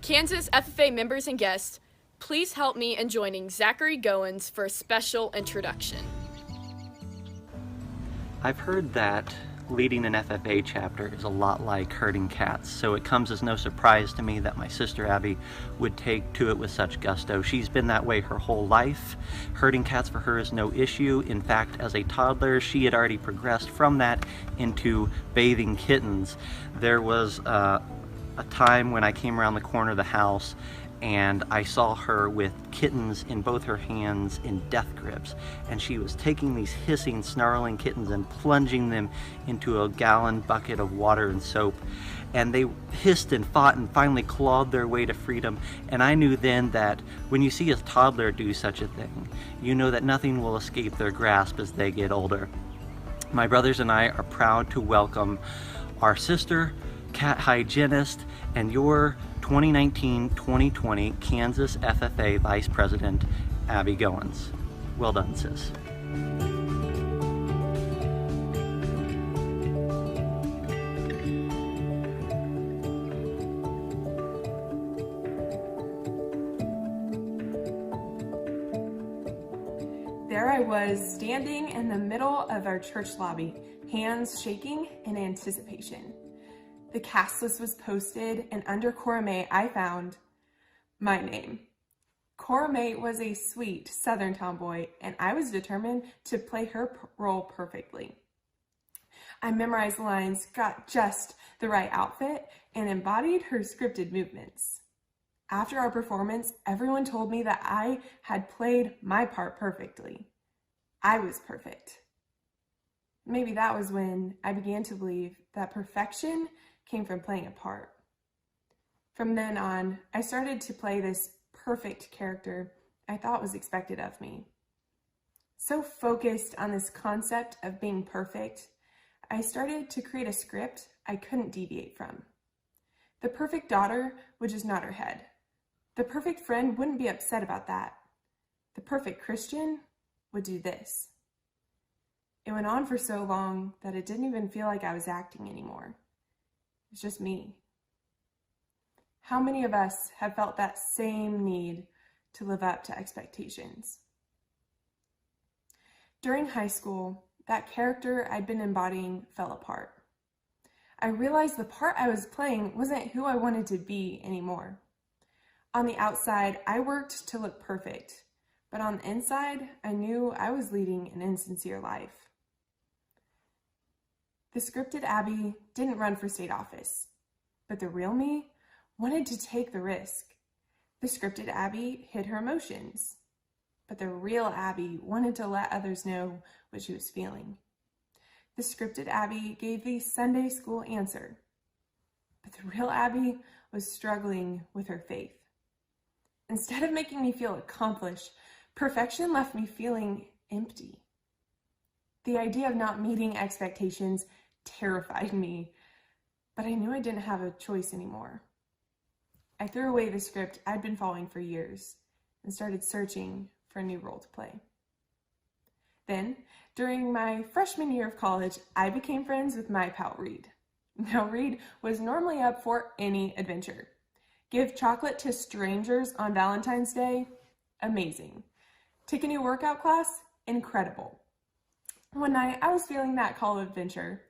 Kansas FFA members and guests, please help me in joining Zachary Goins for a special introduction. I've heard that leading an FFA chapter is a lot like herding cats, so it comes as no surprise to me that my sister Abby would take to it with such gusto. She's been that way her whole life. Herding cats for her is no issue. In fact, as a toddler, she had already progressed from that into bathing kittens. There was a time when I came around the corner of the house and I saw her with kittens in both her hands in death grips, and she was taking these hissing, snarling kittens and plunging them into a gallon bucket of water and soap, and they hissed and fought and finally clawed their way to freedom. And I knew then that when you see a toddler do such a thing, you know that nothing will escape their grasp as they get older. My brothers and I are proud to welcome our sister, cat hygienist, and your 2019-2020 Kansas FFA Vice President, Abby Goins. Well done, sis. There I was, standing in the middle of our church lobby, hands shaking in anticipation. The cast list was posted, and under Cora May, I found my name. Cora May was a sweet Southern tomboy, and I was determined to play her role perfectly. I memorized the lines, got just the right outfit, and embodied her scripted movements. After our performance, everyone told me that I had played my part perfectly. I was perfect. Maybe that was when I began to believe that perfection came from playing a part. From then on, I started to play this perfect character I thought was expected of me. So focused on this concept of being perfect, I started to create a script I couldn't deviate from. The perfect daughter would just nod her head. The perfect friend wouldn't be upset about that. The perfect Christian would do this. It went on for so long that it didn't even feel like I was acting anymore. It's just me. How many of us have felt that same need to live up to expectations? During high school, that character I'd been embodying fell apart. I realized the part I was playing wasn't who I wanted to be anymore. On the outside, I worked to look perfect, but on the inside, I knew I was leading an insincere life. The scripted Abby didn't run for state office, but the real me wanted to take the risk. The scripted Abby hid her emotions, but the real Abby wanted to let others know what she was feeling. The scripted Abby gave the Sunday school answer, but the real Abby was struggling with her faith. Instead of making me feel accomplished, perfection left me feeling empty. The idea of not meeting expectations terrified me, but I knew I didn't have a choice anymore. I threw away the script I'd been following for years and started searching for a new role to play. Then, during my freshman year of college, I became friends with my pal Reed. Now, Reed was normally up for any adventure. Give chocolate to strangers on Valentine's Day? Amazing. Take a new workout class? Incredible. One night, I was feeling that call of adventure,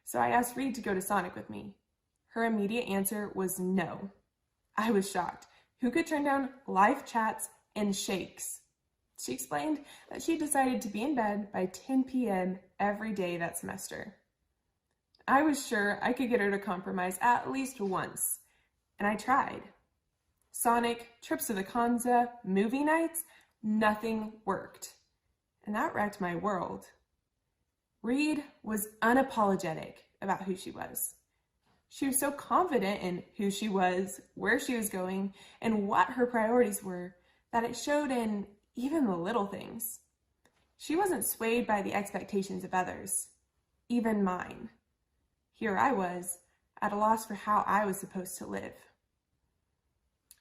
so I asked Reed to go to Sonic with me. Her immediate answer was no. I was shocked. Who could turn down live chats and shakes? She explained that she decided to be in bed by 10 p.m. every day that semester. I was sure I could get her to compromise at least once, and I tried. Sonic, trips to the Kanza, movie nights, nothing worked. And that wrecked my world. Reed was unapologetic about who she was. She was so confident in who she was, where she was going, and what her priorities were that it showed in even the little things. She wasn't swayed by the expectations of others, even mine. Here I was, at a loss for how I was supposed to live.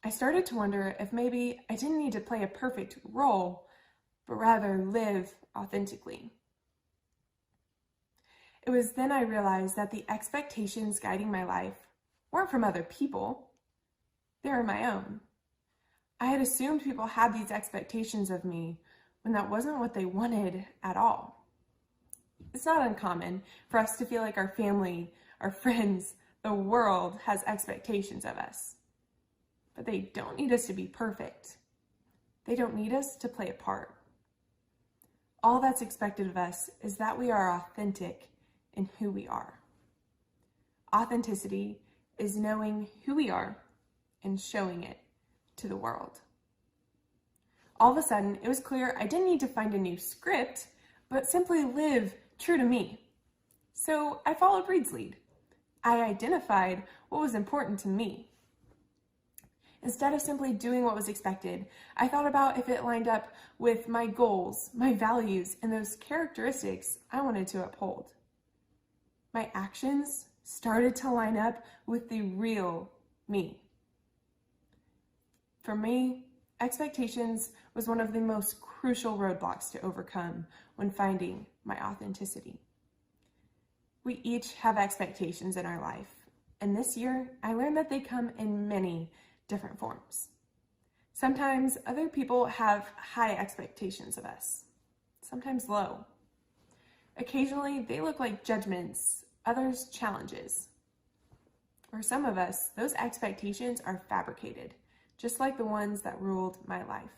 I started to wonder if maybe I didn't need to play a perfect role, but rather live authentically. It was then I realized that the expectations guiding my life weren't from other people. They were my own. I had assumed people had these expectations of me when that wasn't what they wanted at all. It's not uncommon for us to feel like our family, our friends, the world has expectations of us. But they don't need us to be perfect. They don't need us to play a part. All that's expected of us is that we are authentic in who we are. Authenticity is knowing who we are and showing it to the world. All of a sudden, it was clear I didn't need to find a new script, but simply live true to me. So I followed Reed's lead. I identified what was important to me. Instead of simply doing what was expected, I thought about if it lined up with my goals, my values, and those characteristics I wanted to uphold. My actions started to line up with the real me. For me, expectations was one of the most crucial roadblocks to overcome when finding my authenticity. We each have expectations in our life, and this year I learned that they come in many different forms. Sometimes other people have high expectations of us, sometimes low. Occasionally they look like judgments, others challenges. For some of us, those expectations are fabricated, just like the ones that ruled my life.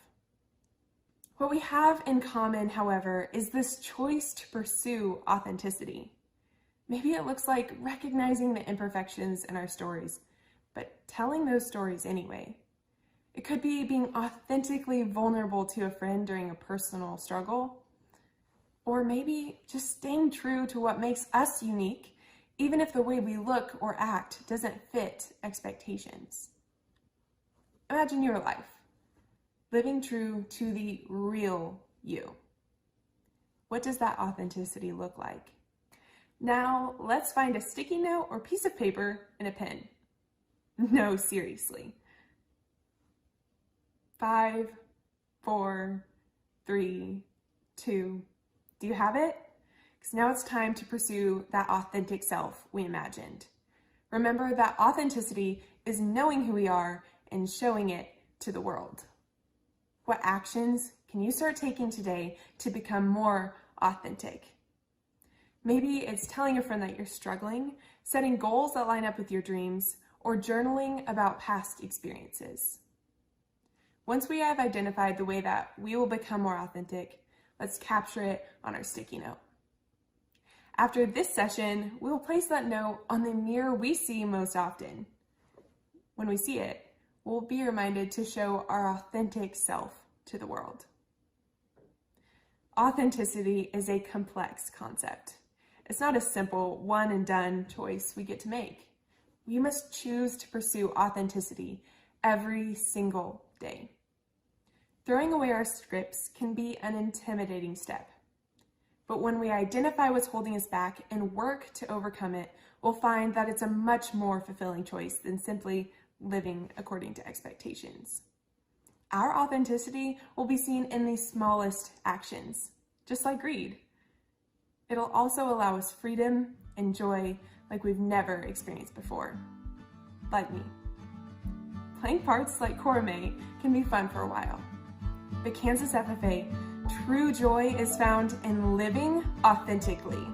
What we have in common, however, is this choice to pursue authenticity. Maybe it looks like recognizing the imperfections in our stories, but telling those stories anyway. It could be being authentically vulnerable to a friend during a personal struggle, or maybe just staying true to what makes us unique, even if the way we look or act doesn't fit expectations. Imagine your life, living true to the real you. What does that authenticity look like? Now, let's find a sticky note or piece of paper and a pen. No, seriously. 5, 4, 3, 2. Do you have it? Because now it's time to pursue that authentic self we imagined. Remember that authenticity is knowing who we are and showing it to the world. What actions can you start taking today to become more authentic? Maybe it's telling a friend that you're struggling, setting goals that line up with your dreams, or journaling about past experiences. Once we have identified the way that we will become more authentic, let's capture it on our sticky note. After this session, we will place that note on the mirror we see most often. When we see it, we'll be reminded to show our authentic self to the world. Authenticity is a complex concept. It's not a simple one and done choice we get to make. We must choose to pursue authenticity every single day. Throwing away our scripts can be an intimidating step. But when we identify what's holding us back and work to overcome it, we'll find that it's a much more fulfilling choice than simply living according to expectations. Our authenticity will be seen in the smallest actions, just like Reed. It'll also allow us freedom and joy like we've never experienced before. Like me. Playing parts like Cora May can be fun for a while. But Kansas FFA, true joy is found in living authentically.